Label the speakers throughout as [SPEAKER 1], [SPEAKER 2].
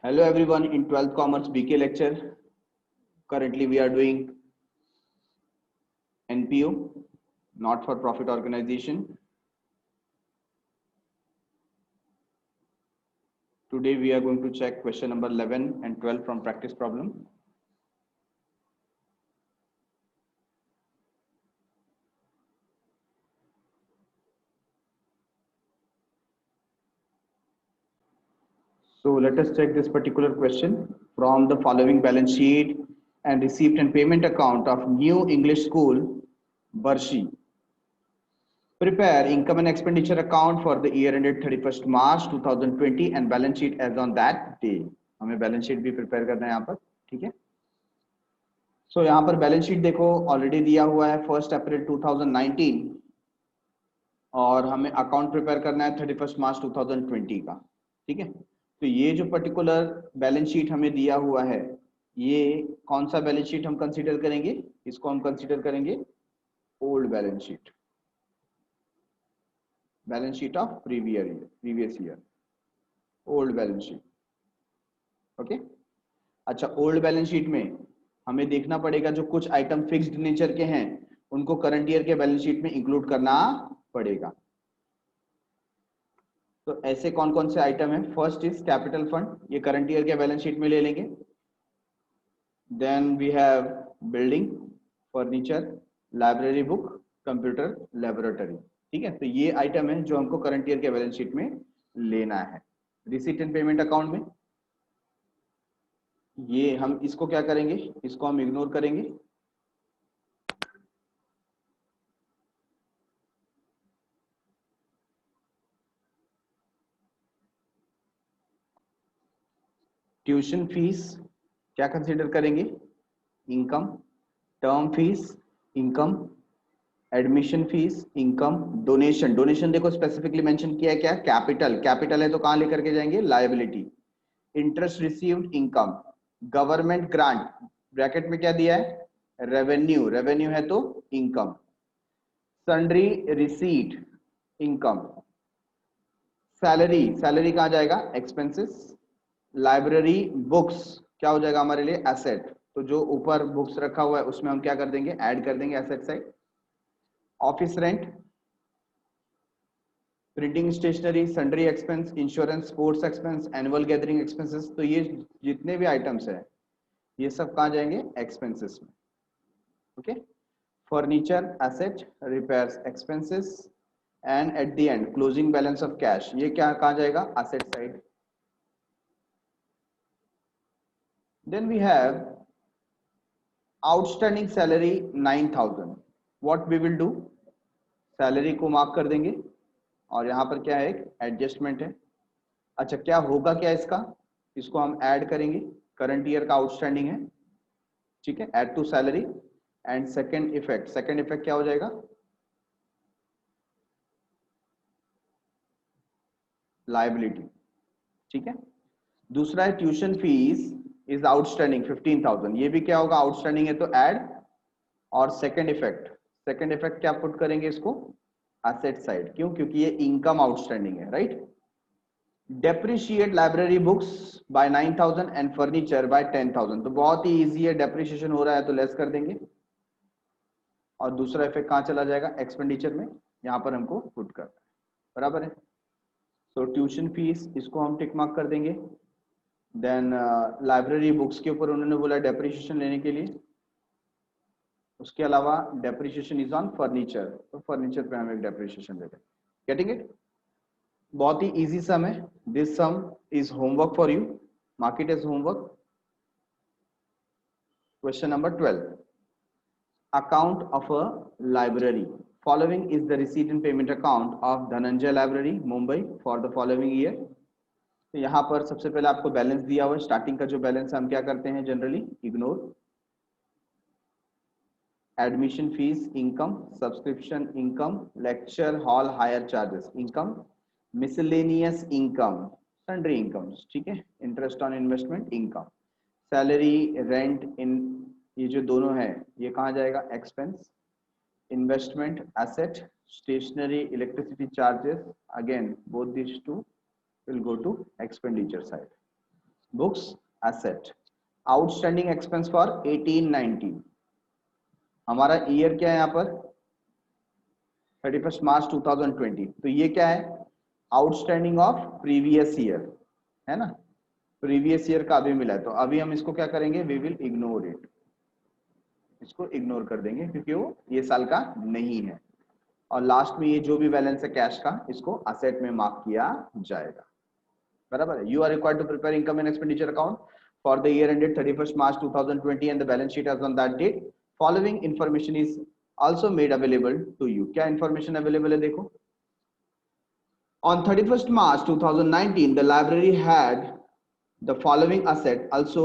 [SPEAKER 1] Hello everyone in 12th Commerce BK lecture. Currently we are doing NPO, not for profit organization. Today we are going to check question number 11 and 12 from practice problem. So let us check this particular question. From the following balance sheet and receipt and payment account of New English School, Barshi. Prepare income and expenditure account for the year ended 31st March 2020 and balance sheet as on that day. हमें balance sheet भी prepare करना है यहाँ पर, ठीक है? So यहाँ पर बैलेंस शीट देखो ऑलरेडी दिया हुआ है 1 अप्रैल 2019 और हमें अकाउंट प्रिपेयर करना है 31 मार्च 2020 का, ठीक है? तो ये जो पर्टिकुलर बैलेंस शीट हमें दिया हुआ है, ये कौन सा बैलेंस शीट हम कंसीडर करेंगे? इसको हम कंसीडर करेंगे old balance sheet, balance sheet of previous year, old balance sheet. Okay, अच्छा, ओल्ड बैलेंस शीट में हमें देखना पड़ेगा जो कुछ आइटम फिक्स्ड नेचर के हैं उनको करंट ईयर के बैलेंस शीट में इंक्लूड करना पड़ेगा। तो ऐसे कौन कौन से आइटम है? फर्स्ट इज कैपिटल फंड, ये करंट ईयर के बैलेंस शीट में ले लेंगे। Then we have building, furniture, library book, computer, laboratory, ठीक है? तो ये आइटम है जो हमको करंट ईयर के बैलेंस शीट में लेना है। रिसीट एंड पेमेंट अकाउंट में ये हम इसको क्या करेंगे? इसको हम इग्नोर करेंगे। ट्यूशन फीस क्या कंसीडर करेंगे? Income. Term fees income, admission fees income, donation, donation देखो स्पेसिफिकली मेंशन किया है क्या? कैपिटल, कैपिटल है तो कहां लेकर के जाएंगे? Liability. Interest received income, government grant bracket में क्या दिया है? रेवेन्यू, रेवेन्यू है तो income. Sundry receipt income, salary, salary कहां जाएगा? एक्सपेंसेस। लाइब्रेरी बुक्स क्या हो जाएगा हमारे लिए? एसेट। तो जो ऊपर बुक्स रखा हुआ है उसमें हम क्या कर देंगे? ऐड कर देंगे asset side. Office rent, printing stationery, sundry expense, insurance, sports expense, annual gathering expenses. तो ये जितने भी आइटम्स है ये सब कहां जाएंगे? एक्सपेंसेस में। Okay, furniture asset, repairs expenses, and at the end closing balance of cash, ये क्या कहां जाएगा? Asset side. Then we have outstanding salary 9000। What we will do? Salary को मार्क कर देंगे और यहां पर क्या है? एक एडजस्टमेंट है। अच्छा, क्या होगा क्या इसका? इसको हम ऐड करेंगे, करंट ईयर का आउटस्टैंडिंग है, ठीक है? Add to salary. And second effect, second effect क्या हो जाएगा? लायबिलिटी, ठीक है? दूसरा है ट्यूशन फीस इज आउटस्टैंडिंग 15000, ये भी क्या होगा? आउटस्टैंडिंग है तो ऐड। और सेकंड इफेक्ट, सेकंड इफेक्ट क्या पुट करेंगे इसको? Asset side. क्यों? क्योंकि ये इनकम आउटस्टैंडिंग है, right? Depreciate library books by 9000 and furniture by 10000। तो बहुत ही इजी है, डेप्रिशिएशन हो रहा है तो लेस कर देंगे। और दूसरा इफेक्ट कहां चला जाएगा? एक्सपेंडिचर में, यहां पर हमको पुट करना है, बराबर है? तो ट्यूशन फीस इसको हम टिक मार्क कर देंगे। देन लाइब्रेरी बुक्स के ऊपर उन्होंने बोला डेप्रिशिएशन लेने के लिए। उसके अलावा डेप्रिशिएशन इज ऑन फर्नीचर, तो फर्नीचर पे हम एक डेप्रिशिएशन ले लें। Getting it? बहुत ही इजी सम है। This sum is homework for you, mark it as homework. Question number 12, account of a library. Following is the receipt and payment account of Dhananjay Library, Mumbai for the following year. तो यहाँ पर सबसे पहले आपको balance दिया हुआ है, starting का जो बैलेंस है हम क्या करते हैं? Generally ignore. Admission fees income, subscription income, lecture hall hire charges income, miscellaneous income, sundry incomes, ठीक है? Interest on investment income, salary, rent, इन ये जो दोनों है ये कहाँ जाएगा? Expense. Investment asset, stationery, electricity charges, again both this two will go to expenditure side. Books asset. Outstanding expense for 18-19, हमारा ईयर क्या है यहाँ पर 31 मार्च 2020, तो ये क्या है आउटस्टैंडिंग ऑफ प्रीवियस ईयर है ना, प्रीवियस ईयर का अभी मिला है, तो अभी हम इसको क्या करेंगे, वी विल इग्नोर इट, इसको इग्नोर कर देंगे क्योंकि वो ये साल का नहीं है। और लास्ट में ये जो भी बैलेंस है कैश का, इसको असेट में मार्क किया जाएगा, बराबर है। You are required to prepare income and expenditure account for the year ended 31 March 2020 and the balance sheet as on that date. Following information is also made available to you. क्या information available है देखो, on 31st March 2019 the library had the following asset also,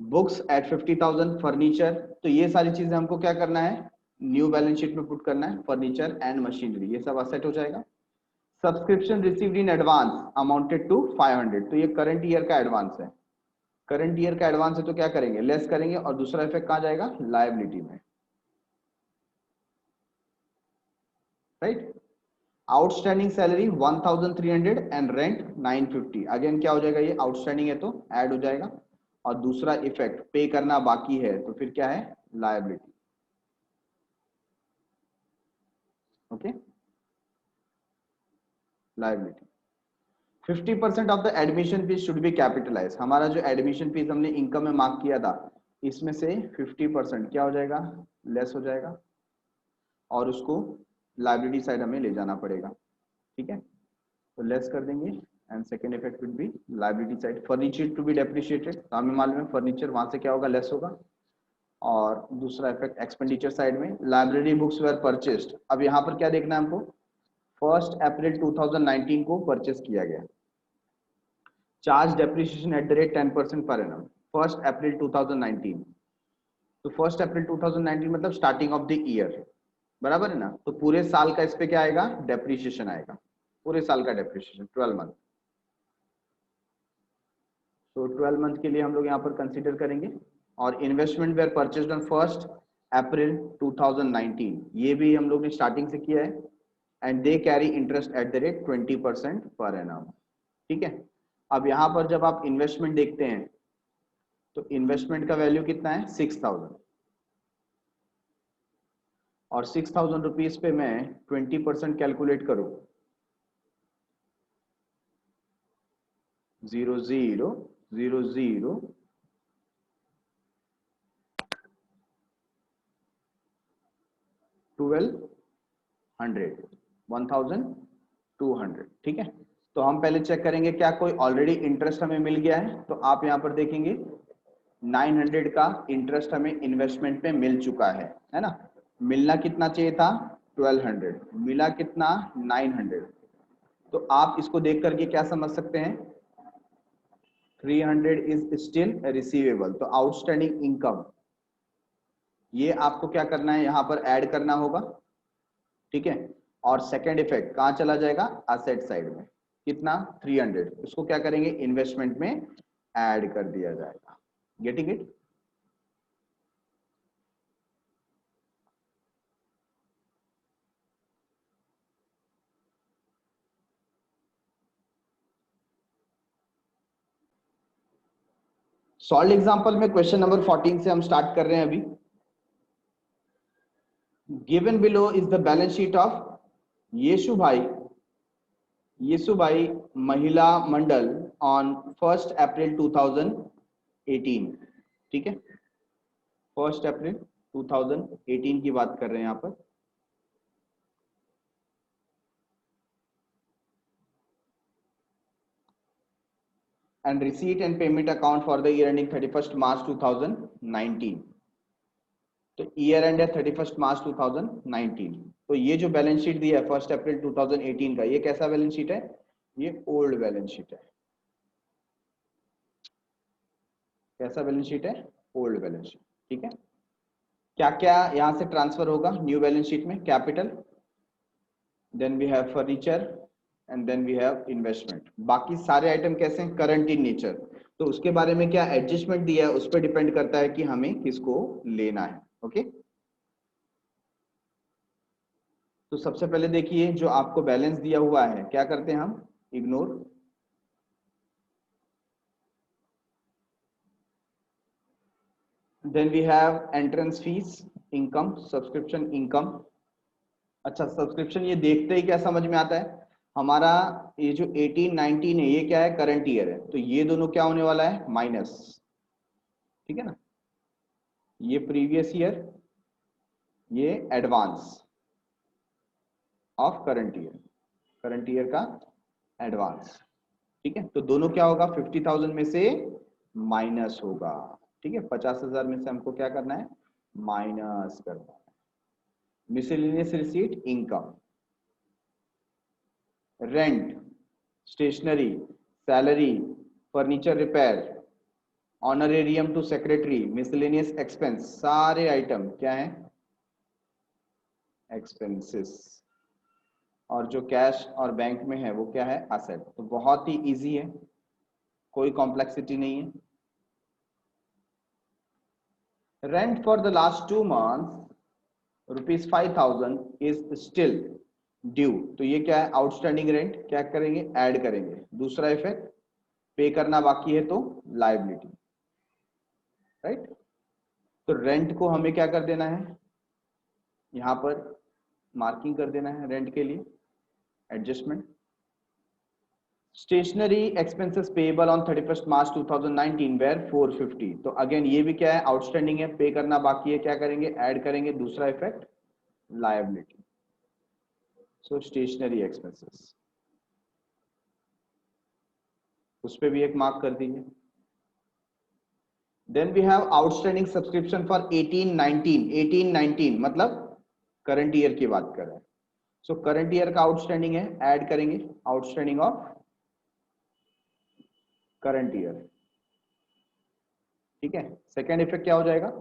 [SPEAKER 1] books at 50,000, furniture, तो ये सारी चीजें हमको क्या करना है न्यू बैलेंस शीट में पुट करना है, फर्नीचर एंड मशीनरी ये सब असेट हो जाएगा। Subscription received in advance amounted to 500, तो ये करंट ईयर का एडवांस है, करंट ईयर का एडवांस है तो क्या करेंगे लेस करेंगे, और दूसरा इफेक्ट कहां जाएगा लायबिलिटी में, right. Outstanding salary 1300 and rent 950, again क्या हो जाएगा ये आउटस्टैंडिंग है तो ऐड हो जाएगा, और दूसरा इफेक्ट पे करना बाकी है तो फिर क्या है liability, okay liability. 50% of the admission fees should be capitalise, हमारा जो एडमिशन फीस हमने इनकम में मार्क किया था इसमें से 50% क्या हो जाएगा लेस हो जाएगा, और उसको लायबिलिटी साइड हमें ले जाना पड़ेगा, ठीक है, तो लेस कर देंगे and second effect will be liability side. Furniture to be depreciated, तो हमें मालूम है फर्नीचर वहां से क्या होगा लेस होगा, और दूसरा इफेक्ट एक्सपेंडिचर साइड में लाइब्रेरी बुक्स वेर परचेस्ड, अब यहाँ पर क्या देखना है हमको 1 अप्रैल 2019 को परचेस किया गया, charge depreciation at the rate 10% per annum 1 अप्रैल 2019, तो 1 अप्रैल 2019 मतलब स्टार्टिंग ऑफ द ईयर, बराबर है ना, तो पूरे साल का इस पे क्या आएगा डेप्रिसिएशन आएगा, पूरे साल का डेप्रिसिएशन 12 मंथ, तो 12 मंथ के लिए हम लोग यहाँ पर कंसीडर करेंगे। और इन्वेस्टमेंट वेयर परचेज्ड ऑन 1 अप्रैल 2019, ये भी हम लोग ने स्टार्टिंग से किया है, and they carry interest at the rate 20% per annum, ठीक है। अब यहाँ पर जब आप इन्वेस्टमेंट देखते हैं तो इन्वेस्टमेंट का वैल्यू कितना है 6000, और 6000 रुपीज पे मैं 20% कैलकुलेट करूं 0.0000 1200 ठीक है। तो हम पहले चेक करेंगे क्या कोई ऑलरेडी इंटरेस्ट हमें मिल गया है, तो आप यहां पर देखेंगे 900 का इंटरेस्ट हमें इन्वेस्टमेंट पे मिल चुका है ना, मिलना कितना चाहिए था 1200, मिला कितना 900, तो आप इसको देख करके क्या समझ सकते हैं 300 इज स्टिल रिसीवेबल, तो आउटस्टैंडिंग इनकम ये आपको क्या करना है यहाँ पर ऐड करना होगा, ठीक है। और सेकंड इफेक्ट कहां चला जाएगा असेट साइड में, कितना 300, उसको क्या करेंगे इन्वेस्टमेंट में ऐड कर दिया जाएगा, गेटिंग इट। सॉल्व एग्जांपल में क्वेश्चन नंबर 14 से हम स्टार्ट कर रहे हैं अभी। Given below is the balance sheet of Yesubhai Mahila Mandal on 1 अप्रैल 2018, ठीक है 1 अप्रैल 2018 की बात कर रहे हैं यहाँ पर। And receipt and payment account for the year ending 31 मार्च 2019, तो ईयर एंड है 31 मार्च 2019, तो ये जो बैलेंस शीट दिया है 1 अप्रैल 2018 का, ये कैसा बैलेंस शीट है, ये ओल्ड बैलेंस शीट है, कैसा बैलेंस शीट है ओल्ड बैलेंस शीट, ठीक है। क्या क्या यहां से ट्रांसफर होगा न्यू बैलेंस शीट में, capital, then we have furniture and then we have investment, बाकी सारे आइटम कैसे हैं करंट इन नेचर, तो उसके बारे में क्या एडजस्टमेंट दिया है उस पर डिपेंड करता है कि हमें किसको लेना है, ओके। तो सबसे पहले देखिए जो आपको बैलेंस दिया हुआ है क्या करते हैं हम ignore, then we have entrance fees, income, subscription income. अच्छा, सब्सक्रिप्शन ये देखते ही क्या समझ में आता है हमारा, ये जो 18 19 है ये क्या है, करंट ईयर है, तो ये दोनों क्या होने वाला है, माइनस। ठीक है ना, ये प्रीवियस ईयर, ये advance of current year, current year का एडवांस। ठीक है, तो दोनों क्या होगा, 50,000 में से माइनस होगा। ठीक है, 50,000 में से हमको क्या करना है, माइनस करना है। Miscellaneous receipt income, rent, stationery, salary, furniture repair, honorarium to secretary, miscellaneous expense, सारे आइटम क्या है, एक्सपेंसेस। और जो कैश और बैंक में है वो क्या है, असेट। तो बहुत ही इजी है, कोई कॉम्प्लेक्सिटी नहीं है। Rent for the last 2 months ₹5,000 is still due. तो ये क्या है, आउटस्टैंडिंग रेंट, क्या करेंगे, ऐड करेंगे। दूसरा इफेक्ट, पे करना बाकी है तो लायबिलिटी, राइट। तो रेंट को हमें क्या कर देना है, यहां पर मार्किंग कर देना है रेंट के लिए, adjustment. Stationery expenses payable on 31 March 2019 were 450। तो अगेन ये भी क्या है, आउटस्टैंडिंग है, पे करना बाकी है, क्या करेंगे, ऐड करेंगे। दूसरा effect, liability. So stationery expenses, उस पर भी एक मार्क कर दीजिए। Then we have outstanding subscription for 18-19, 18-19 मतलब करंट ईयर की बात कर रहे हैं। सो करंट ईयर का आउटस्टैंडिंग है, ऐड करेंगे, आउटस्टैंडिंग ऑफ करंट ईयर। ठीक है, सेकेंड इफेक्ट क्या हो जाएगा,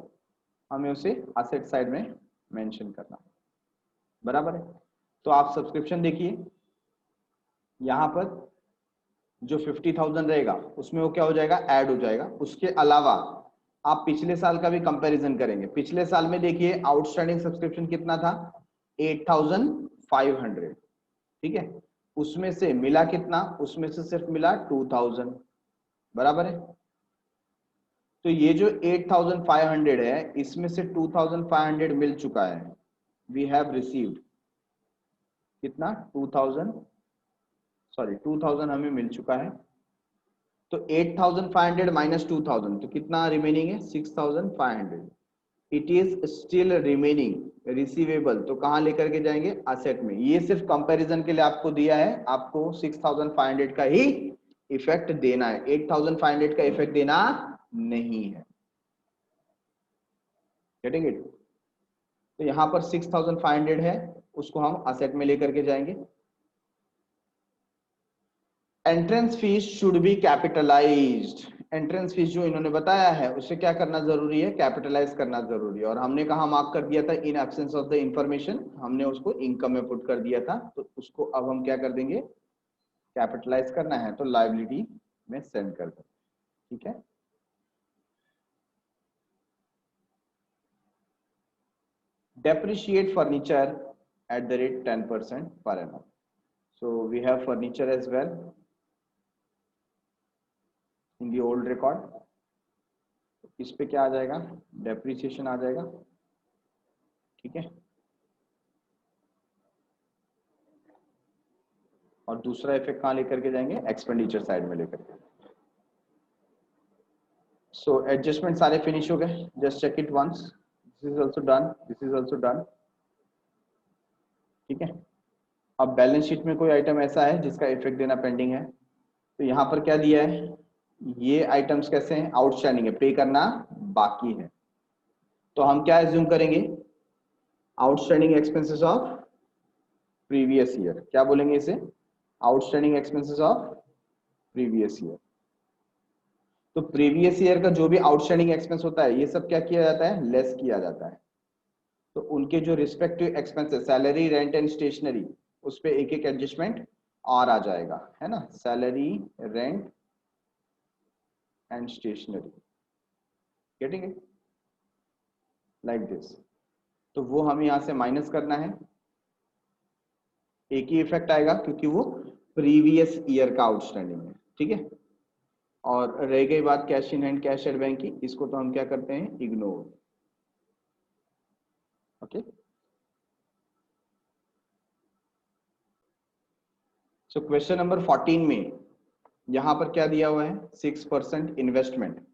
[SPEAKER 1] हमें उसे असेट साइड में मेंशन करना, बराबर है। तो आप सब्सक्रिप्शन देखिए, यहां पर जो 50,000 रहेगा उसमें वो क्या हो जाएगा, ऐड हो जाएगा। उसके अलावा आप पिछले साल का भी कंपैरिजन करेंगे। पिछले साल में देखिए आउटस्टैंडिंग सब्सक्रिप्शन कितना था, 8,500। ठीक है, उसमें से मिला कितना, उसमें से सिर्फ मिला 2,000, बराबर है। तो ये जो 8,500 है इसमें से 2,500 मिल चुका है, वी हैव रिसीव्ड कितना, 2,000 हमें मिल चुका है। तो 8,500 माइनस 2,000 तो कितना रिमेनिंग है, 6,500। It is still remaining receivable, तो कहां लेकर के जाएंगे, असेट में। ये सिर्फ कंपैरिजन के लिए आपको दिया है, आपको 6,500 का ही इफेक्ट देना है, 8,500 का इफेक्ट देना नहीं है। Getting it. तो यहां पर 6,500 है, उसको हम असेट में लेकर के जाएंगे। Entrance fees should B capitalised. Entrance fees जो इन्होंने बताया है उसे क्या करना जरूरी है, कैपिटलाइज करना जरूरी है। और हमने कहा मार्क कर दिया था, in absence of the information, हमने उसको इनकम में पुट कर दिया था। तो उसको अब हम क्या कर देंगे, कैपिटलाइज करना है तो लायबिलिटी में सेंड कर देंगे। ठीक है, depreciate furniture at the rate 10% per annum. So we have furniture as well in the old record. इस पे क्या आ जाएगा, डेप्रिसिएशन आ जाएगा। ठीक है, और दूसरा इफेक्ट कहां लेकर के जाएंगे, एक्सपेंडिचर साइड में लेकर के। सो एडजस्टमेंट सारे फिनिश हो गए, just check it once, this is also done, this is also done. ठीक है, अब बैलेंस शीट में कोई आइटम ऐसा है जिसका इफेक्ट देना पेंडिंग है, तो यहां पर क्या दिया है, ये आइटम्स कैसे हैं, आउटस्टैंडिंग है, पे करना बाकी है। तो हम क्या एज्यूम करेंगे, outstanding expenses of previous year, क्या बोलेंगे इसे, outstanding expenses of previous year. तो प्रीवियस ईयर का जो भी आउटस्टैंडिंग एक्सपेंस होता है ये सब क्या किया जाता है, लेस किया जाता है। तो उनके जो respective expenses, salary, rent and stationery, उस पे एक एक एडजस्टमेंट और आ जाएगा, है ना, salary, rent and stationery, getting it, like this. तो वो हमें यहां से माइनस करना है, एक ही इफेक्ट आएगा क्योंकि वो प्रीवियस ईयर का आउटस्टैंडिंग है। ठीक है, और रह गई बात cash in hand cash at bank की, इसको तो हम क्या करते हैं, ignore. Okay, so question number 14 में यहां पर क्या दिया हुआ है, 6% इन्वेस्टमेंट।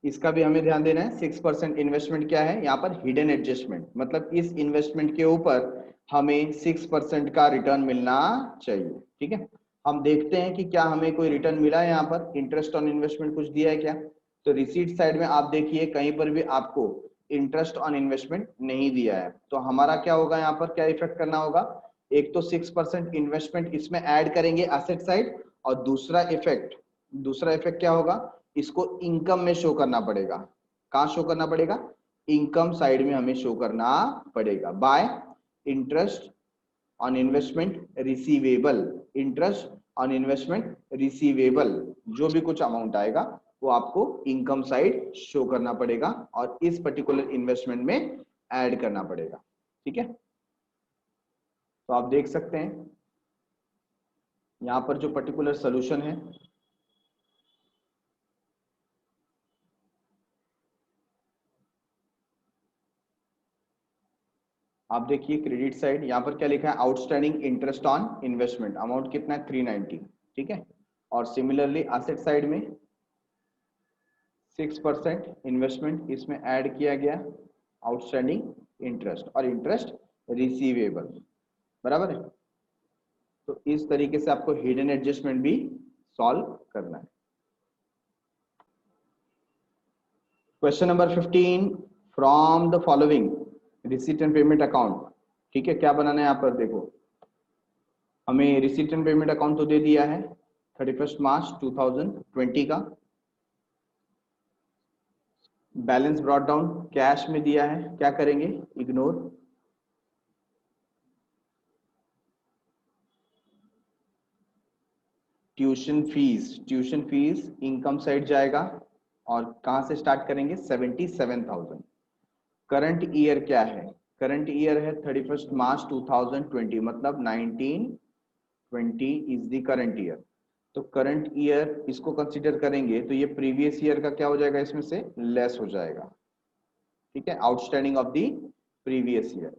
[SPEAKER 1] इसका भी हमें ध्यान देना है। 6% इन्वेस्टमेंट क्या है, यहाँ पर हिडन एडजस्टमेंट, मतलब इस इन्वेस्टमेंट के ऊपर हमें 6% का रिटर्न मिलना चाहिए। ठीक है, हम देखते हैं कि क्या हमें कोई रिटर्न मिला है, यहाँ पर इंटरेस्ट ऑन इन्वेस्टमेंट कुछ दिया है क्या। तो रिसीट साइड में आप देखिए कहीं पर भी आपको इंटरेस्ट ऑन इन्वेस्टमेंट नहीं दिया है, तो हमारा क्या होगा, यहाँ पर क्या इफेक्ट करना होगा, एक तो 6% इन्वेस्टमेंट इसमें ऐड करेंगे एसेट साइड, और दूसरा इफेक्ट क्या होगा, इसको इनकम में शो करना पड़ेगा। कहाँ शो करना पड़ेगा, इनकम साइड में हमें शो करना पड़ेगा, bye interest on investment receivable. Interest on investment receivable, जो भी कुछ अमाउंट आएगा वो आपको इनकम साइड शो करना पड़ेगा और इस पर्टिकुलर इन्वेस्टमेंट में ऐड करना पड़ेगा। ठीक है, तो आप देख सकते हैं यहां पर जो पर्टिकुलर सोल्यूशन है, आप देखिए क्रेडिट साइड यहां पर क्या लिखा है, outstanding interest on investment, amount कितना है 390। ठीक है, और सिमिलरली एसेट साइड में 6% इन्वेस्टमेंट इसमें ऐड किया गया, आउटस्टैंडिंग इंटरेस्ट और इंटरेस्ट रिसीवेबल, बराबर है। तो इस तरीके से आपको हिडन एडजस्टमेंट भी सॉल्व करना है। Question number 15, from the following receipt and payment account. ठीक है, क्या बनाना है यहाँ पर देखो, हमें रिसीट एंड पेमेंट अकाउंट तो दे दिया है 31 मार्च 2020 का, बैलेंस ब्रॉट डाउन कैश में दिया है, क्या करेंगे, ignore. Tuition fees income side जाएगा और कहां से स्टार्ट करेंगे, 77,000। करंट ईयर क्या है, करंट ईयर है 31 मार्च 2020, मतलब 1920 इज द करंट ईयर। तो करंट ईयर इसको कंसीडर करेंगे तो ये प्रीवियस ईयर का क्या हो जाएगा, इसमें से लेस हो जाएगा। ठीक है, outstanding of the previous year.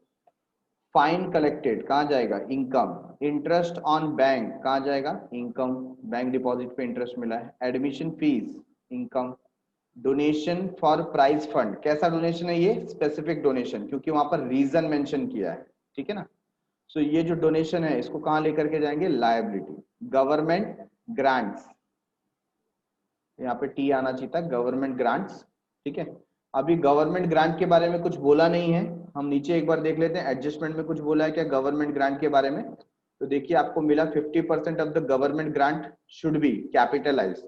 [SPEAKER 1] Fine collected कहाँ जाएगा, इनकम। इंटरेस्ट ऑन बैंक कहाँ जाएगा, इनकम, बैंक डिपॉजिट पे इंटरेस्ट मिला है। Admission fees income. Donation for prize fund, कैसा डोनेशन है ये, स्पेसिफिक डोनेशन, क्योंकि वहां पर रीजन मेंशन किया है। ठीक है ना, सो ये जो डोनेशन है इसको कहां लेकर के जाएंगे, लायबिलिटी। गवर्नमेंट ग्रांट्स, यहाँ पे टी आना चाहिए था, गवर्नमेंट ग्रांट्स। ठीक है, अभी गवर्नमेंट ग्रांट के बारे में कुछ बोला नहीं है, हम नीचे एक बार देख लेते हैं एडजस्टमेंट में कुछ बोला है क्या गवर्नमेंट ग्रांट के बारे में। तो देखिए आपको मिला 50% of the government grant should be capitalise,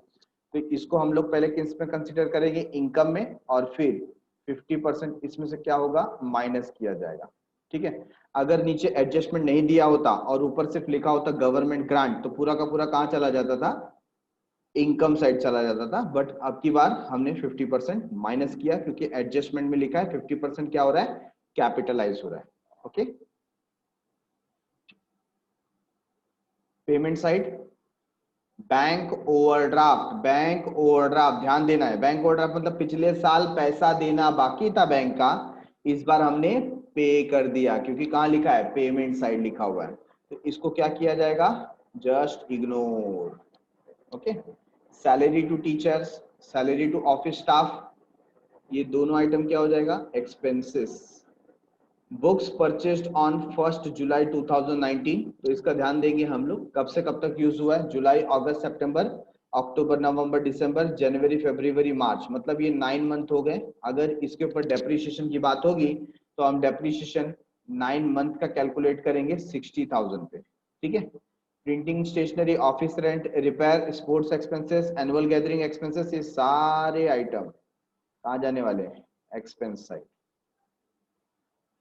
[SPEAKER 1] तो इसको हम लोग पहले किस में कंसिडर करेंगे, इनकम में, और फिर 50% इसमें से क्या होगा, माइनस किया जाएगा। ठीक है, अगर नीचे एडजस्टमेंट नहीं दिया होता और ऊपर सिर्फ लिखा होता गवर्नमेंट ग्रांट, तो पूरा का पूरा कहाँ चला जाता था, इनकम साइड चला जाता था। बट अब की बार हमने 50% माइनस किया, क्योंकि एडजस्टमेंट में लिखा है 50% क्या हो रहा है, कैपिटलाइज हो रहा है। Okay, payment side, bank overdraft ध्यान देना है, बैंक ओवरड्राफ्ट मतलब पिछले साल पैसा देना बाकी था बैंक का, इस बार हमने पे कर दिया, क्योंकि कहां लिखा है, पेमेंट साइड लिखा हुआ है, तो इसको क्या किया जाएगा, just ignore. Okay, salary to teachers, salary to office staff, ये दोनों आइटम क्या हो जाएगा, expenses. Books purchased on 1 July 2019, तो इसका ध्यान देंगे हम लोग, कब से कब तक यूज हुआ है, जुलाई अगस्त सितंबर अक्टूबर नवंबर दिसंबर जनवरी फरवरी मार्च, मतलब ये 9 मंथ हो गए। अगर इसके ऊपर डेप्रीशिएशन की बात होगी तो हम डेप्रीशिएशन 9 मंथ का कैलकुलेट करेंगे 60,000 पे। ठीक है, printing stationery office rent repair sports expenses annual gathering expenses, ये सारे आइटम कहाँ जाने वाले हैं, expense side.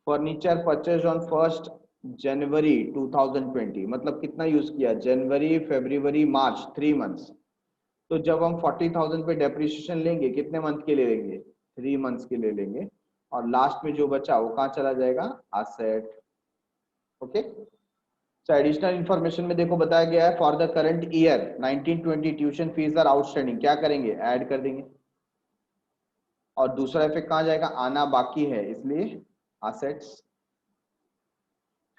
[SPEAKER 1] Furniture purchase on 1 जनवरी 2020, मतलब कितना यूज किया, जनवरी फरवरी मार्च, 3 मंथ्स। तो जब हम 40,000 पे डेप्रिसिएशन लेंगे कितने मंथ के लिए लेंगे, 3 मंथ्स के लिए लेंगे, और लास्ट में जो बचा वो कहाँ चला जाएगा, असेट। ओके, तो एडिशनल इंफॉर्मेशन में देखो बताया गया है for the current year 1920 tuition fees are outstanding, क्या करेंगे ऐड कर देंगे। और दूसरा इफेक्ट कहाँ जाएगा, आना बाकी है इसलिए assets.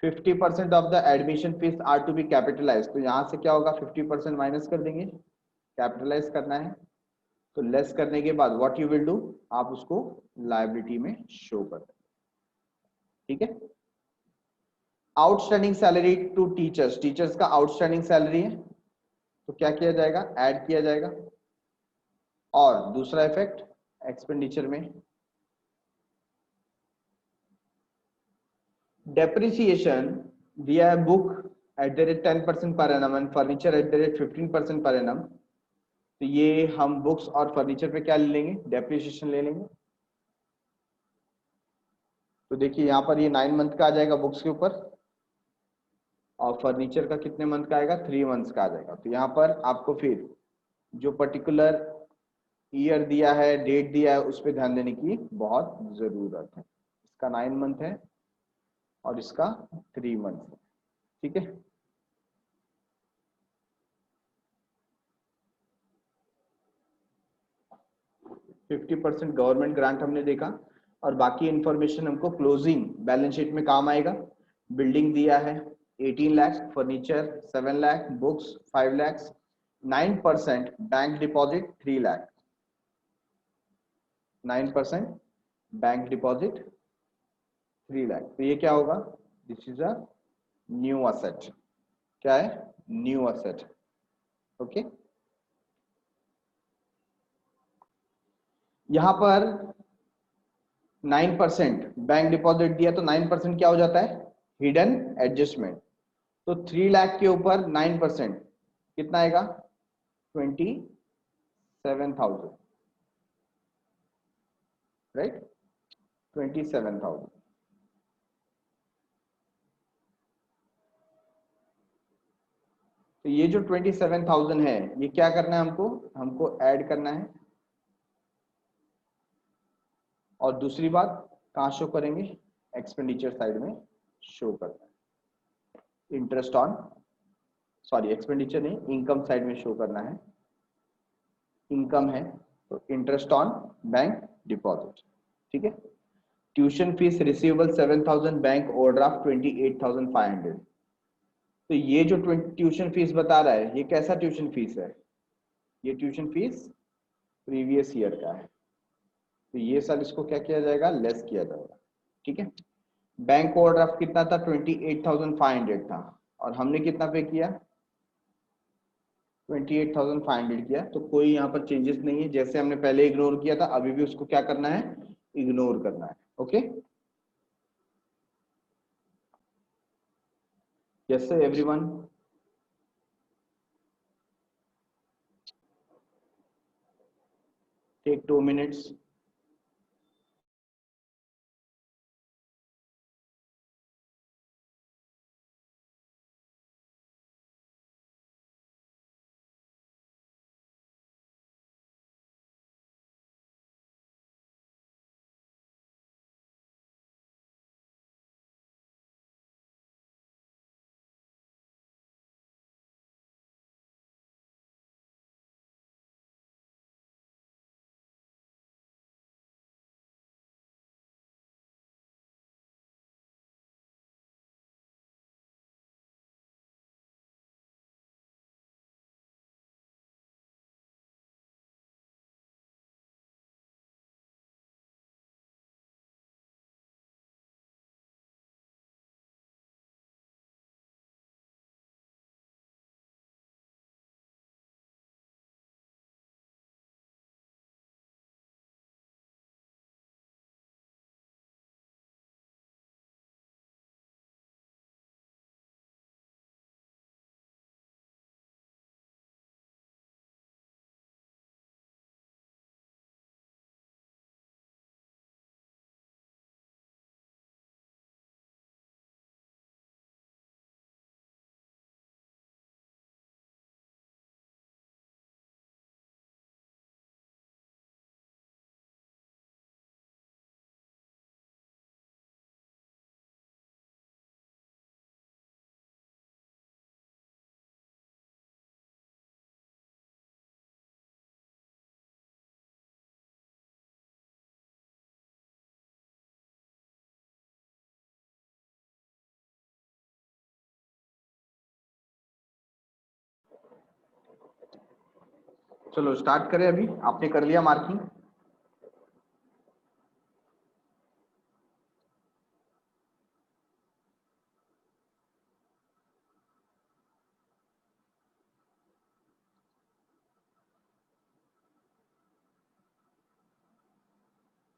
[SPEAKER 1] 50% of the admission fees are to be capitalise, तो यहां से क्या होगा 50% माइनस कर देंगे, कैपिटलाइज करना है। तो लेस करने के बाद व्हाट यू विल डू, आप उसको लायबिलिटी में शो कर देंगे। ठीक है। Outstanding salary to teachers, teachers का आउटस्टैंडिंग सैलरी है तो क्या किया जाएगा, ऐड किया जाएगा। और दूसरा इफेक्ट एक्सपेंडिचर में डेप्रिसिएशन दिया है book at the rate 10% per annum and furniture at the rate 15% per annum. तो ये हम बुक्स और फर्नीचर पे क्या ले लेंगे, डेप्रिसिएशन ले लेंगे। तो देखिए यहाँ पर ये 9 मंथ का आ जाएगा बुक्स के ऊपर, और फर्नीचर का कितने मंथ का आएगा, 3 मंथ्स का आ जाएगा। तो यहाँ पर आपको फिर जो पर्टिकुलर ईयर दिया है, डेट दिया है, उस पर ध्यान देने की बहुत जरूरत है। इसका 9 मंथ है और इसका 3 मंथ है। ठीक है। 50% गवर्नमेंट ग्रांट हमने देखा, और बाकी इंफॉर्मेशन हमको क्लोजिंग बैलेंस शीट में काम आएगा। बिल्डिंग दिया है 18 lakh, furniture 7 lakh, books 5 lakh, 9% bank deposit 3 lakh, 9% bank deposit 3 lakh. तो ये क्या होगा, this is a new asset. क्या है, न्यू असेट। ओके। यहां पर 9% बैंक डिपॉजिट दिया, तो 9% क्या हो जाता है, हिडन एडजस्टमेंट। तो 3 लाख के ऊपर 9% कितना आएगा, 27,000, राइट, 27,000। तो ये जो 27,000 है, ये क्या करना है हमको, हमको ऐड करना है। और दूसरी बात कहाँ शो करेंगे, एक्सपेंडिचर साइड में शो करना है। इंटरेस्ट ऑन, सॉरी एक्सपेंडिचर नहीं, इनकम साइड में शो करना है। इनकम है तो इंटरेस्ट ऑन बैंक डिपॉजिट। ठीक है। Tuition fees receivable 7,000, bank overdraft 28,500। तो ये जो ट्यूशन फीस बता रहा है, ये कैसा ट्यूशन फीस है, ये ट्यूशन फीस प्रीवियस ईयर का है। तो ये सब इसको क्या किया जाएगा, लेस किया जाएगा। ठीक है। बैंक ओवरड्राफ्ट कितना था, 28,500 था, और हमने कितना पे किया, 28,500 किया। तो कोई यहाँ पर चेंजेस नहीं है, जैसे हमने पहले इग्नोर किया था अभी भी उसको क्या करना है, इग्नोर करना है। Okay. Yes sir everyone. Take 2 minutes। चलो स्टार्ट करें। अभी आपने कर लिया मार्किंग?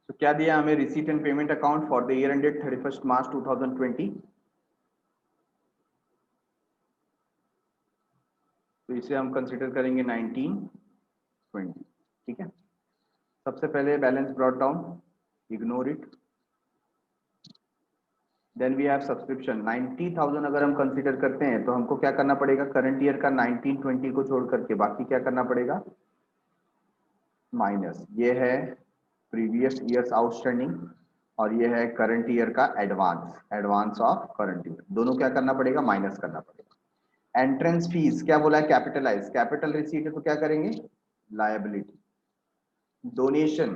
[SPEAKER 1] तो क्या दिया हमें? Receipt and payment account for the year ended 31 March 2020। तो इसे हम कंसिडर करेंगे 1920। ठीक है, सबसे पहले balance brought down, ignore it. Then we have subscription 90,000 अगर हम कंसीडर करते हैं तो हमको क्या करना पड़ेगा? करंट ईयर का 1920 को छोड़ करके बाकी क्या करना पड़ेगा? माइनस। ये है प्रीवियस ईयर्स आउटस्टैंडिंग और ये है करंट ईयर का advance, advance of current year. दोनों क्या करना पड़ेगा? माइनस करना पड़ेगा। एंट्रेंस फीस क्या बोला है? कैपिटलाइज। कैपिटल रिसीट है तो क्या करेंगे? लायबिलिटी। डोनेशन,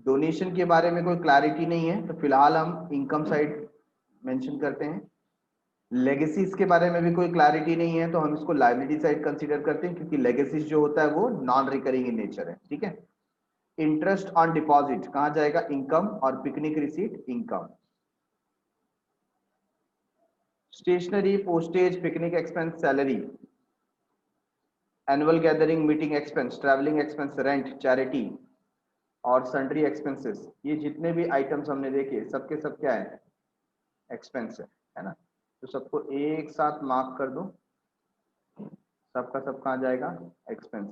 [SPEAKER 1] डोनेशन के बारे में कोई क्लैरिटी नहीं है तो फिलहाल हम इनकम साइड मेंशन करते हैं। लेगेसीज के बारे में भी कोई क्लैरिटी नहीं है तो हम इसको लायबिलिटी साइड कंसीडर करते हैं, क्योंकि लेगेसीज जो होता है वो नॉन रिकरिंग इन नेचर है। ठीक है, इंटरेस्ट ऑन डिपॉजिट कहां जाएगा? इनकम। और picnic receipt income. Stationery, postage, picnic expense, salary, annual gathering, meeting expense, travelling expense, rent, charity और सन्ड्री एक्सपेंसेस, ये जितने भी आइटम्स हमने देखे सबके सब क्या है? एक्सपेंस है ना। तो सबको एक साथ मार्क कर दो, सबका सब कहाँ जाएगा? Expense.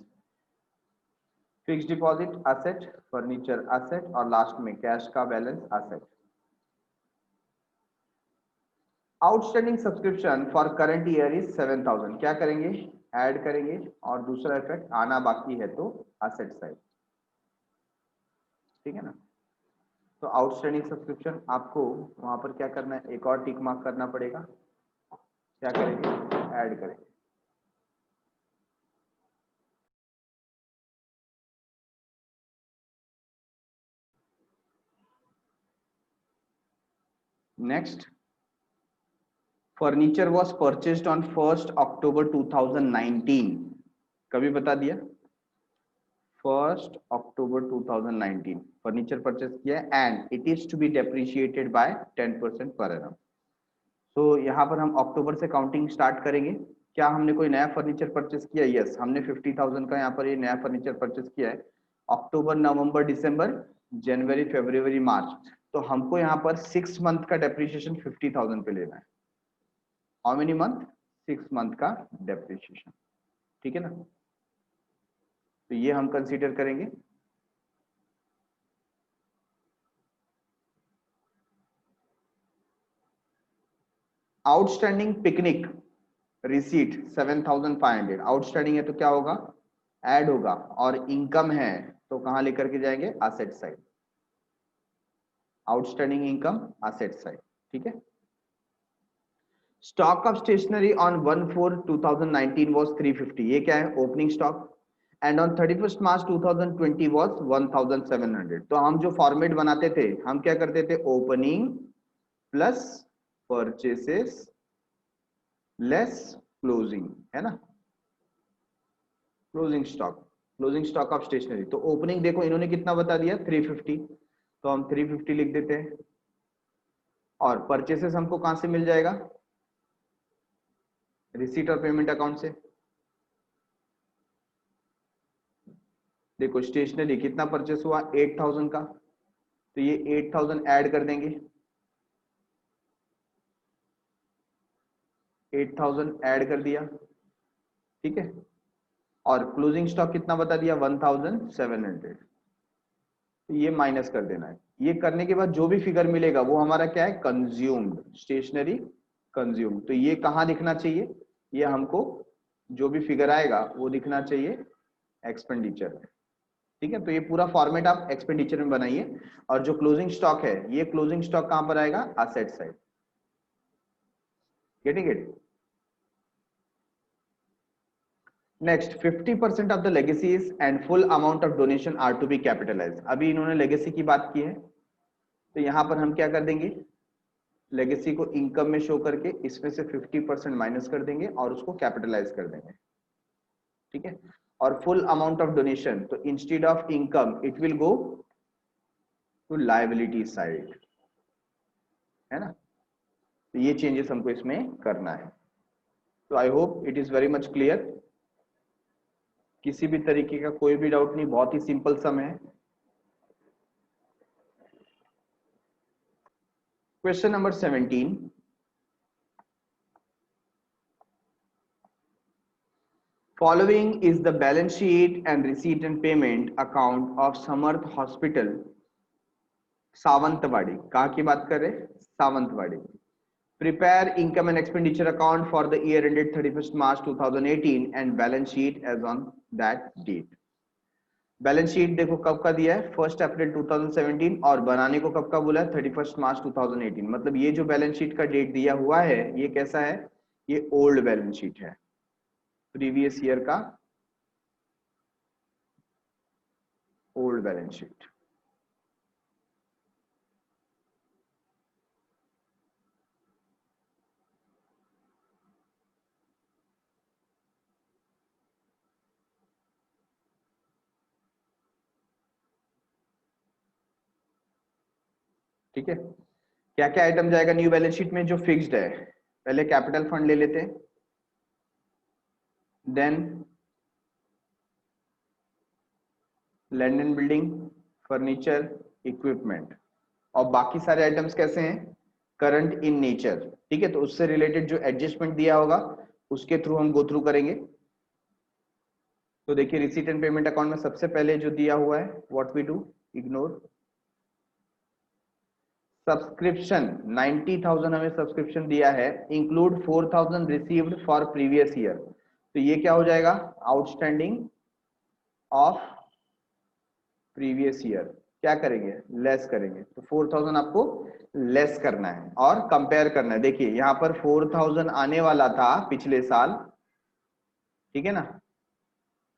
[SPEAKER 1] Fix deposit asset, furniture asset और लास्ट में कैश का balance asset. Outstanding subscription for current year is 7,000। क्या करेंगे? ऐड करेंगे और दूसरा इफेक्ट आना बाकी है तो एसेट साइड। ठीक है ना। तो आउटस्टैंडिंग सब्सक्रिप्शन आपको वहां पर क्या करना है? एक और टिक मार्क करना पड़ेगा। क्या करेंगे? ऐड करेंगे। Next, furniture was purchased on 1 अक्टूबर 2019। कभी बता दिया? 1 अक्टूबर 2019 फर्नीचर परचेस किया है and it is to be depreciated by 10% per annum. तो यहाँ पर हम अक्टूबर से काउंटिंग स्टार्ट करेंगे। क्या हमने कोई नया फर्नीचर परचेस किया? यस, हमने 50,000 का यहाँ पर ये नया फर्नीचर परचेस किया है। अक्टूबर, नवंबर, दिसंबर, जनवरी, फरवरी, मार्च। तो हमको यहाँ पर 6 मंथ का डेप्रिसिएशन 50,000 पे लेना है। How many month? 6 मंथ का डेप्रिसिएशन। ठीक है ना। तो ये हम कंसीडर करेंगे। आउटस्टैंडिंग पिकनिक रिसीट 7,500 आउटस्टैंडिंग है तो क्या होगा? ऐड होगा। और इनकम है तो कहां लेकर के जाएंगे? Asset side. Outstanding income asset side. ठीक है। Stock of stationery on 1/4/2019 was 350। ये क्या है? Opening stock. And on 31 March 2020 was 1,700। तो हम जो फॉर्मेट बनाते थे, हम क्या करते थे? Opening plus purchases less closing, है ना। Closing stock, closing stock of stationery. तो ओपनिंग देखो इन्होंने कितना बता दिया? 350। तो हम 350 लिख देते हैं। और परचेसेस हमको कहां से मिल जाएगा? रिसीट और पेमेंट अकाउंट से। देखो स्टेशनरी कितना परचेस हुआ? 8,000 का। तो ये 8,000 ऐड कर देंगे। 8,000 ऐड कर दिया। ठीक है। और क्लोजिंग स्टॉक कितना बता दिया? 1,700। तो ये माइनस कर देना है। ये करने के बाद जो भी फिगर मिलेगा वो हमारा क्या है? Consumed, stationery consumed. तो ये कहां दिखना चाहिए? ये हमको जो भी फिगर आएगा वो दिखना चाहिए एक्सपेंडिचर में। ठीक है। तो ये पूरा फॉर्मेट आप एक्सपेंडिचर में बनाइए। और जो क्लोजिंग स्टॉक है, ये क्लोजिंग स्टॉक कहां पर आएगा? Asset side. Getting it? Next, 50% of the legacies and full amount of donation are to be capitalize. अभी इन्होंने लेगेसी की बात की है तो यहां पर हम क्या कर देंगे? लेगेसी को इनकम में शो करके इसमें से 50% माइनस कर देंगे और उसको कैपिटलाइज कर देंगे। ठीक है। और फुल अमाउंट ऑफ डोनेशन, तो instead of income it will go to liability side, है ना। तो ये चेंजेस हमको इसमें करना है। तो I hope it is very much clear. किसी भी तरीके का कोई भी डाउट नहीं, बहुत ही सिंपल सम है। Question number 17, following is the balance sheet and receipt and payment account of Samarth Hospital, Sawantwadi. कहाँ की बात कर रहे हैं? Sawantwadi. Prepare income and expenditure account for the year ended 31st March 2018 and balance sheet as on that date. Balance sheet देखो कब का दिया है, 1 अप्रैल 2017, और बनाने को कब का बोला है, 31 मार्च 2018। मतलब ये जो बैलेंस शीट का डेट दिया हुआ है ये कैसा है, ये ओल्ड बैलेंस शीट है, प्रीवियस ईयर का ओल्ड बैलेंस शीट। ठीक है, क्या क्या आइटम जाएगा न्यू बैलेंस शीट में जो फिक्स्ड है? पहले कैपिटल फंड ले लेते हैं, then land and building, furniture, equipment, और बाकी सारे आइटम्स कैसे हैं, करंट इन नेचर। ठीक है, तो उससे रिलेटेड जो एडजस्टमेंट दिया होगा उसके थ्रू हम गो थ्रू करेंगे। तो देखिए रिसीट एंड पेमेंट अकाउंट में सबसे पहले जो दिया हुआ है, what we do, ignore subscription, 90,000 हमें सब्सक्रिप्शन दिया है, include 4,000 received for previous year. तो ये क्या हो जाएगा, आउटस्टैंडिंग ऑफ प्रीवियस ईयर। क्या करेंगे, लेस करेंगे। तो 4,000 आपको लेस करना है और कंपेयर करना है। देखिए यहाँ पर 4,000 आने वाला था पिछले साल, ठीक है ना,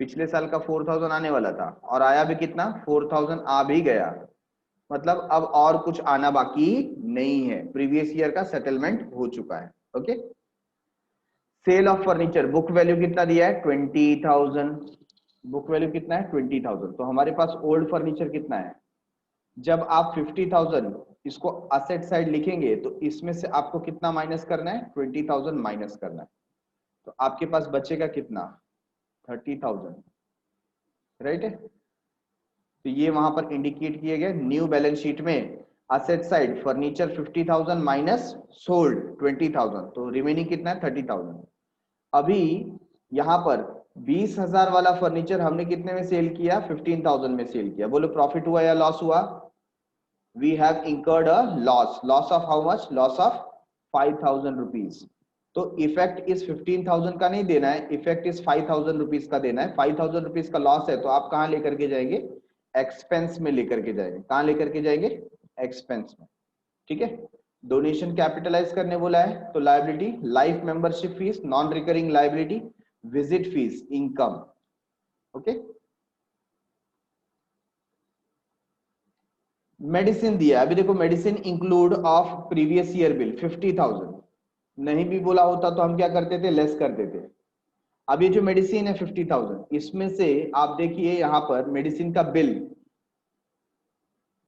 [SPEAKER 1] पिछले साल का 4,000 आने वाला था और आया भी कितना, 4,000 आ भी गया। मतलब अब और कुछ आना बाकी नहीं है, प्रीवियस ईयर का सेटलमेंट हो चुका है। Okay, sale of furniture, book value कितना दिया है, 20,000। बुक वैल्यू कितना है, 20,000। तो हमारे पास ओल्ड फर्नीचर कितना है, जब आप 50,000 इसको असेट साइड लिखेंगे तो इसमें से आपको कितना माइनस करना है, 20,000 माइनस करना है। तो आपके पास बचेगा कितना, 30,000, राइट है। तो ये वहां पर इंडिकेट किए गए न्यू बैलेंस शीट में, asset side furniture 50,000 minus sold 20,000, तो रिमेनिंग कितना है, 30,000। अभी यहां पर 20,000 वाला फर्नीचर हमने कितने में सेल किया, 15,000 में सेल किया। बोलो प्रॉफिट हुआ या लॉस हुआ, we have incurred a loss. Loss of how much, loss of 5,000 rupees. तो इफेक्ट इस 15,000 का नहीं देना है, इफेक्ट इस 5,000 रुपीज का देना है। 5,000 रुपीज का लॉस है तो आप कहां लेकर के जाएंगे, एक्सपेंस में लेकर के जाएंगे। कहां लेकर के जाएंगे, एक्सपेंस में। ठीक है, डोनेशन कैपिटलाइज करने बोला है तो liability, life membership fees non recurring liability, visit fees income. Okay, medicine दिया, अभी देखो medicine include of previous year bill 50,000। नहीं भी बोला होता तो हम क्या करते थे, लेस करते थे। अब ये जो मेडिसिन है 50,000, इसमें से आप देखिए यहां पर मेडिसिन का बिल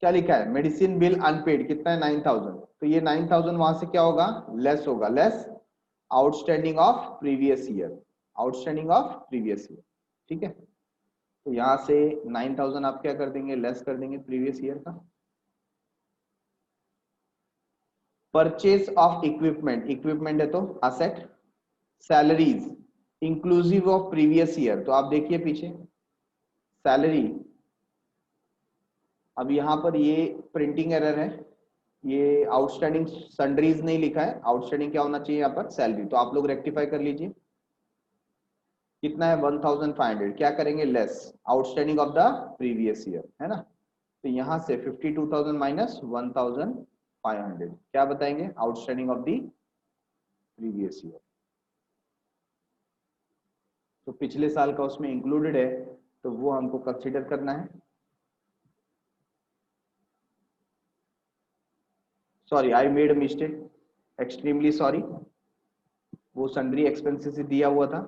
[SPEAKER 1] क्या लिखा है, मेडिसिन बिल अनपेड कितना है, 9,000। तो ये 9,000 वहां से क्या होगा, लेस होगा, less outstanding of previous year, outstanding of previous year. ठीक है, तो यहां से 9,000 आप क्या कर देंगे, लेस कर देंगे प्रीवियस ईयर का। परचेज ऑफ इक्विपमेंट, इक्विपमेंट है तो asset. Salaries inclusive of previous year, तो आप देखिए पीछे सैलरी, अब यहां पर ये प्रिंटिंग एरर है, ये आउटस्टैंडिंग सन्ड्रीज नहीं लिखा है, आउटस्टैंडिंग क्या होना चाहिए यहाँ पर, सैलरी। तो आप लोग रेक्टिफाई कर लीजिए, कितना है 1,500, क्या करेंगे, less outstanding of the previous year, है ना। तो यहां से 52,000 माइनस 1,500 क्या बताएंगे, outstanding of the previous year. तो पिछले साल का उसमें इंक्लूडेड है तो वो हमको कंसीडर करना है। Sorry I made a mistake, extremely sorry, वो सन्ड्री एक्सपेंसेस दिया हुआ था।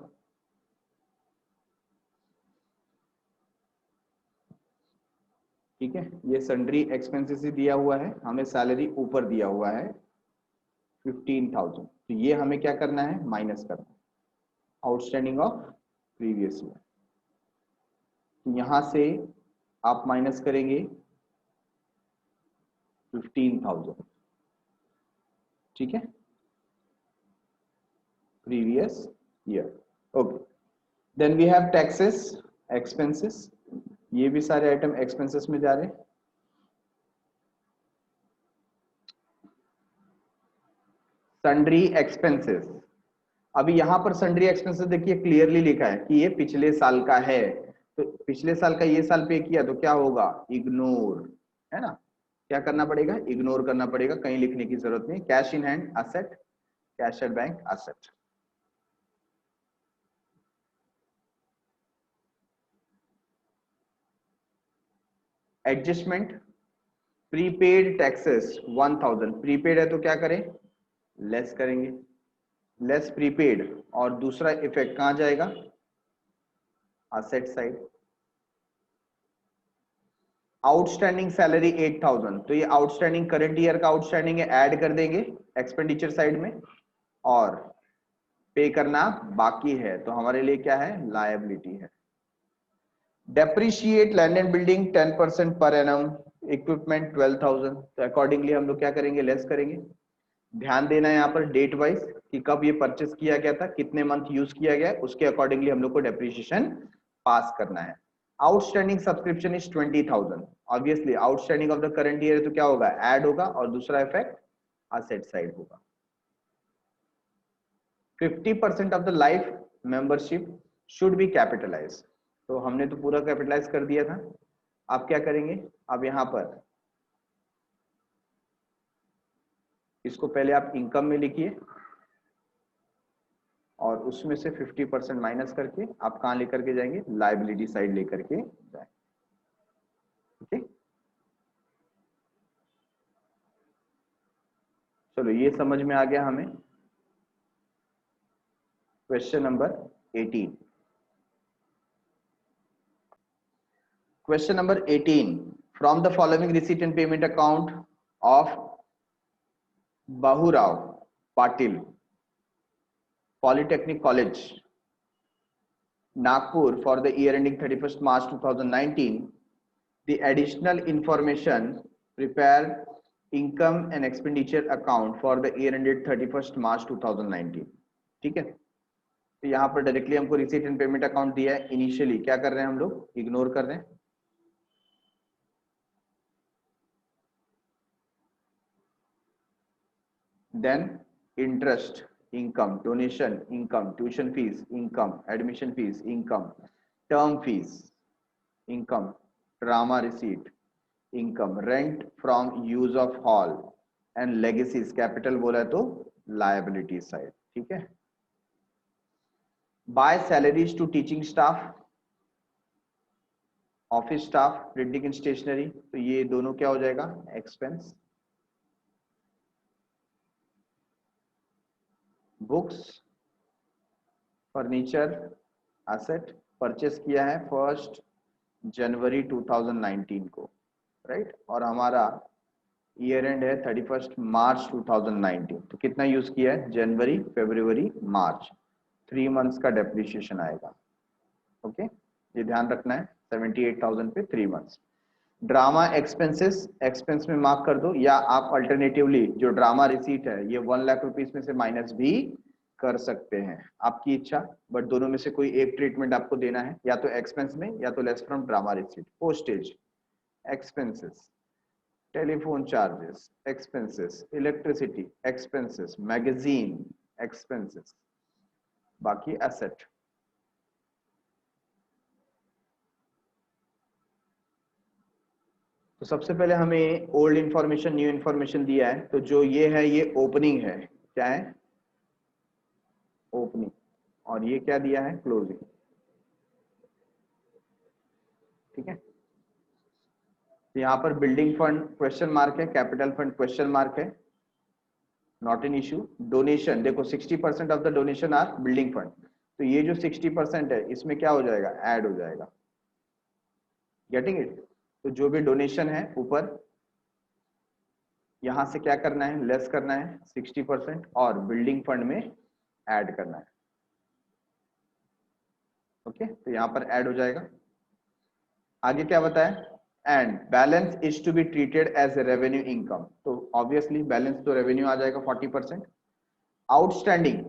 [SPEAKER 1] ठीक है, ये सन्ड्री एक्सपेंसेस ही दिया हुआ है, हमें सैलरी ऊपर दिया हुआ है 15,000, तो ये हमें क्या करना है, माइनस करना है आउटस्टैंडिंग ऑफ प्रीवियस ईयर। यहां से आप माइनस करेंगे 15,000, ठीक है, previous year. Okay, then we have taxes expenses, ये भी सारे आइटम एक्सपेंसेस में जा रहे हैं। सन्ड्री एक्सपेंसेस, अभी यहां पर सन्ड्री एक्सपेंसेस देखिए क्लियरली लिखा है कि ये पिछले साल का है, तो पिछले साल का ये साल पे किया तो क्या होगा, इग्नोर, है ना, क्या करना पड़ेगा, इग्नोर करना पड़ेगा, कहीं लिखने की जरूरत नहीं। Cash in hand asset, cash at bank asset. Adjustment, prepaid taxes 1000, prepaid है तो क्या करें, लेस करेंगे, लेस प्रीपेड, और दूसरा इफेक्ट कहां जाएगा, असेट साइड। आउटस्टैंडिंग सैलरी 8000, तो ये आउटस्टैंडिंग करंट ईयर का आउटस्टैंडिंग है, ऐड कर देंगे एक्सपेंडिचर साइड में, और पे करना बाकी है, तो हमारे लिए क्या है, लायबिलिटी है। Depreciate land and building 10% per annum, equipment 12,000, तो अकॉर्डिंगली हम लोग क्या करेंगे, लेस करेंगे। ध्यान देना है यहाँ पर डेट वाइज कि कब ये परचेस किया गया था, कितने मंथ यूज किया गया, उसके अकॉर्डिंगली हम लोग को डेप्रिसिएशन पास करना है। Outstanding subscription is 20,000, obviously outstanding of the current year, तो क्या होगा, ऐड होगा, और दूसरा इफेक्ट असेट साइड होगा। 50% of the life membership should be capitalise, तो हमने तो पूरा कैपिटलाइज कर दिया था। आप क्या करेंगे, अब यहां पर इसको पहले आप इनकम में लिखिए, और उसमें से 50% माइनस करके आप कहां लेकर के जाएंगे, लायबिलिटी साइड लेकर के जाएंगे। ओके, चलो ये समझ में आ गया हमें। Question number 18, question number 18, from the following receipt and payment account of Bahurao Patil, polytechnic college Nagpur, for the year ending 31st March 2019, the additional information, prepare income and expenditure account for the year ended 31st March 2019, ठीक है। तो यहाँ पर directly हमको receipt and payment account दिया है, initially क्या कर रहे हैं हम लोग, इग्नोर कर रहे हैं। Then interest income, donation income, tuition fees income, admission fees income, term fees income, drama receipt income, rent from use of hall and legacies, capital बोला है तो लायबिलिटी साइड, ठीक है। By salaries to teaching staff, office staff, printing and stationery, तो ये दोनों क्या हो जाएगा, expense. Books, furniture, asset, purchase किया है 1 जनवरी 2019 को, राइट, और हमारा ईयर एंड है 31 मार्च 2019, तो कितना यूज किया है, जनवरी फरवरी मार्च, 3 मंथ्स का डेप्रिसिएशन आएगा। ओके, ये ध्यान रखना है, 78,000 पे 3 मंथ्स। ड्रामा एक्सपेंसेस, एक्सपेंस में मार्क कर दो, या आप अल्टरनेटिवली जो ड्रामा रिसीट है ये 1 लाख रुपीस में से माइनस भी कर सकते हैं, आपकी इच्छा, बट दोनों में से कोई एक ट्रीटमेंट आपको देना है, या तो एक्सपेंस में या तो less from drama receipt. Postage expenses, telephone charges expenses, electricity expenses, magazine expenses, बाकी एसेट। तो सबसे पहले हमें ओल्ड इंफॉर्मेशन न्यू इंफॉर्मेशन दिया है, तो जो ये है ये ओपनिंग है, क्या है, ओपनिंग, और ये क्या दिया है, क्लोजिंग, ठीक है। तो यहाँ पर बिल्डिंग फंड क्वेश्चन मार्क है, कैपिटल फंड क्वेश्चन मार्क है, नॉट एन इश्यू। डोनेशन देखो 60% of the donation are building fund, तो ये जो 60% है इसमें क्या हो जाएगा, ऐड हो जाएगा, गेटिंग इट। तो जो भी डोनेशन है ऊपर यहां से क्या करना है, लेस करना है 60% और बिल्डिंग फंड में ऐड करना है। ओके, तो यहां पर ऐड हो जाएगा। आगे क्या बताया, and balance is to be treated as revenue income, तो ऑब्वियसली बैलेंस तो रेवेन्यू आ जाएगा 40%। आउटस्टैंडिंग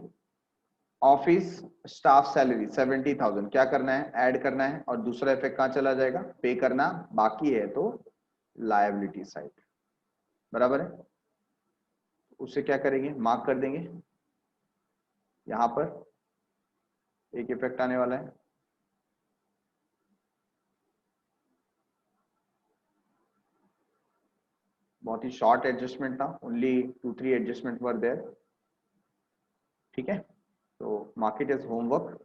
[SPEAKER 1] ऑफिस स्टाफ सैलरी 70,000 क्या करना है, ऐड करना है, और दूसरा इफेक्ट कहां चला जाएगा, पे करना बाकी है तो लायबिलिटी साइड, बराबर है। उससे क्या करेंगे, मार्क कर देंगे। यहां पर एक इफेक्ट आने वाला है, बहुत ही शॉर्ट एडजस्टमेंट था, ओनली 2-3 एडजस्टमेंट वर देयर, ठीक है। तो mark it as homework.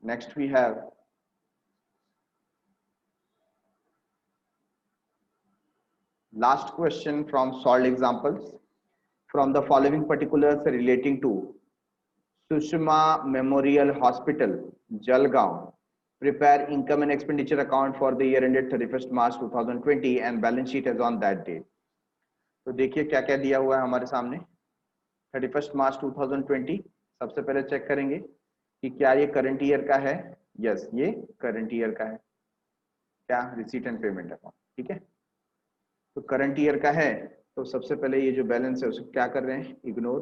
[SPEAKER 1] Next we have last question from solved examples from the following particulars relating to Sushma Memorial Hospital, Jalgaon. Prepare income and expenditure account for the year ended 31st March 2020 and balance sheet as on that date. तो देखिए क्या क्या दिया हुआ है हमारे सामने। 31st मार्च 2020 सबसे पहले चेक करेंगे कि क्या ये करंट ईयर का है। यस, ये करंट ईयर का है। क्या, रिसीट एंड पेमेंट अकाउंट, ठीक है। तो करंट ईयर का है तो सबसे पहले ये जो बैलेंस है उसको क्या कर रहे हैं, ignore.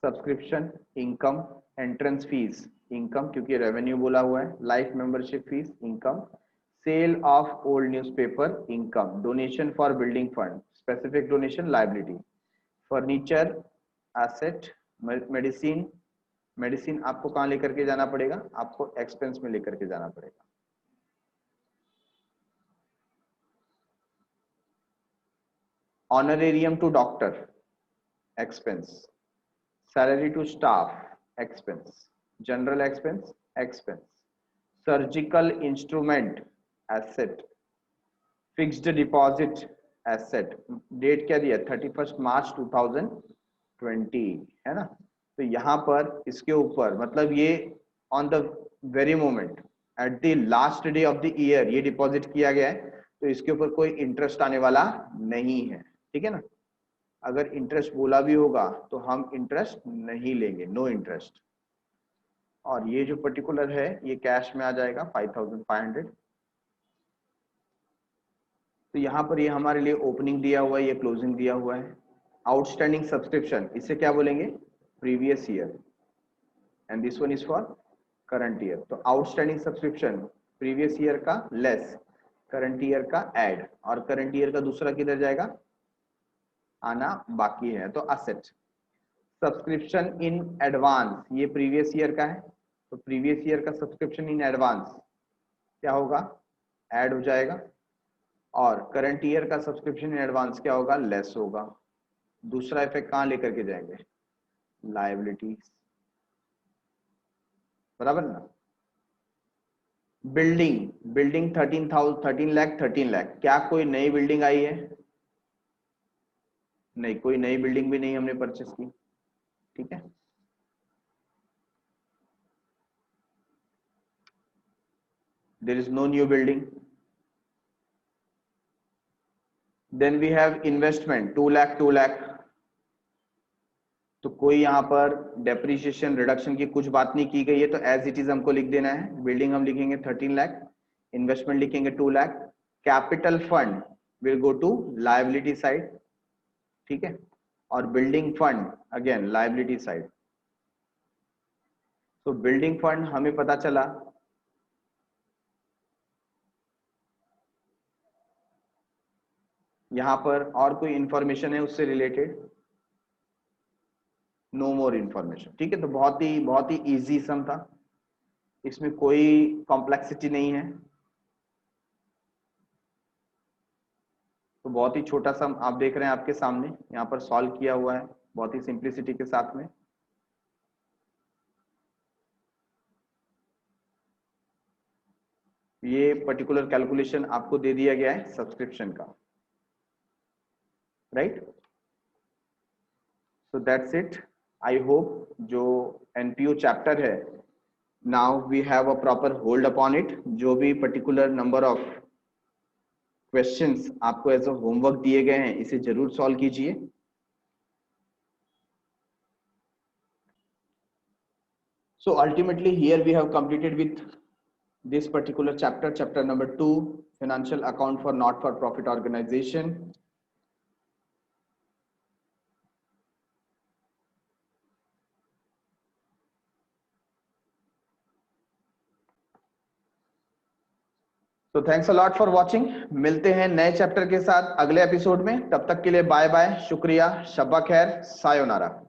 [SPEAKER 1] Subscription income, entrance fees income क्योंकि रेवेन्यू बोला हुआ है, life membership fees income, sale of old newspaper income, donation for building fund specific donation liability, furniture asset, medicine, medicine आपको कहाँ लेकर के जाना पड़ेगा, आपको एक्सपेंस में लेकर के जाना पड़ेगा। Honorarium to doctor expense, salary to staff expense, general expense, surgical instrument asset, fixed deposit asset, date क्या दिया 31st मार्च 2020 है ना। तो यहां पर इसके ऊपर मतलब ये on the very moment at the last day of the year ये डिपॉजिट किया गया है, तो इसके ऊपर कोई इंटरेस्ट आने वाला नहीं है, ठीक है ना। अगर इंटरेस्ट बोला भी होगा तो हम इंटरेस्ट नहीं लेंगे, नो इंटरेस्ट। और ये जो पर्टिकुलर है ये कैश में आ जाएगा 5,500। तो यहाँ पर ये हमारे लिए ओपनिंग दिया हुआ है, ये क्लोजिंग दिया हुआ है। आउटस्टैंडिंग सब्सक्रिप्शन इसे क्या बोलेंगे, previous year, and this one is for current year. तो आउटस्टैंडिंग सब्सक्रिप्शन प्रीवियस ईयर का लेस करंट ईयर का ऐड, और करंट ईयर का दूसरा किधर जाएगा, आना बाकी है तो असेट। सब्सक्रिप्शन इन एडवांस ये प्रीवियस ईयर का है, तो प्रीवियस ईयर का सब्सक्रिप्शन इन एडवांस क्या होगा, ऐड हो जाएगा, और करंट ईयर का सब्सक्रिप्शन इन एडवांस क्या होगा, लेस होगा। दूसरा इफेक्ट कहां लेकर के जाएंगे, लायबिलिटीज, बराबर ना। बिल्डिंग, बिल्डिंग 13 लाख, क्या कोई नई बिल्डिंग आई है, नहीं, कोई नई बिल्डिंग भी नहीं हमने परचेस की, ठीक है। there is no new building. Then we have investment 2 lakh, तो कोई यहाँ पर डेप्रिसिएशन रिडक्शन की कुछ बात नहीं की गई है, तो एज इट इज हमको लिख देना है। बिल्डिंग हम लिखेंगे 13 लाख, इन्वेस्टमेंट लिखेंगे 2 lakh, capital fund will go to liability side, ठीक है, और building fund again liability side. तो बिल्डिंग फंड हमें पता चला यहां पर, और कोई इंफॉर्मेशन है उससे रिलेटेड, नो मोर इंफॉर्मेशन, ठीक है। तो बहुत ही इजी सम था, इसमें कोई कॉम्प्लेक्सिटी नहीं है, तो बहुत ही छोटा सम आप देख रहे हैं आपके सामने यहाँ पर सॉल्व किया हुआ है बहुत ही सिंप्लिसिटी के साथ में। ये पर्टिकुलर कैलकुलेशन आपको दे दिया गया है सब्सक्रिप्शन का, right. So that's it. I hope जो एनपीओ चैप्टर है now we have a proper hold upon it. जो भी पर्टिकुलर नंबर ऑफ क्वेश्चंस आपको एज अ होमवर्क दिए गए हैं, इसे जरूर सॉल्व कीजिए। So ultimately here we have completed with this particular chapter, chapter number 2, financial account for not for profit organization. तो thanks a lot for watching. मिलते हैं नए चैप्टर के साथ अगले एपिसोड में। तब तक के लिए बाय बाय, शुक्रिया, शब्बा खैर, सायोनारा।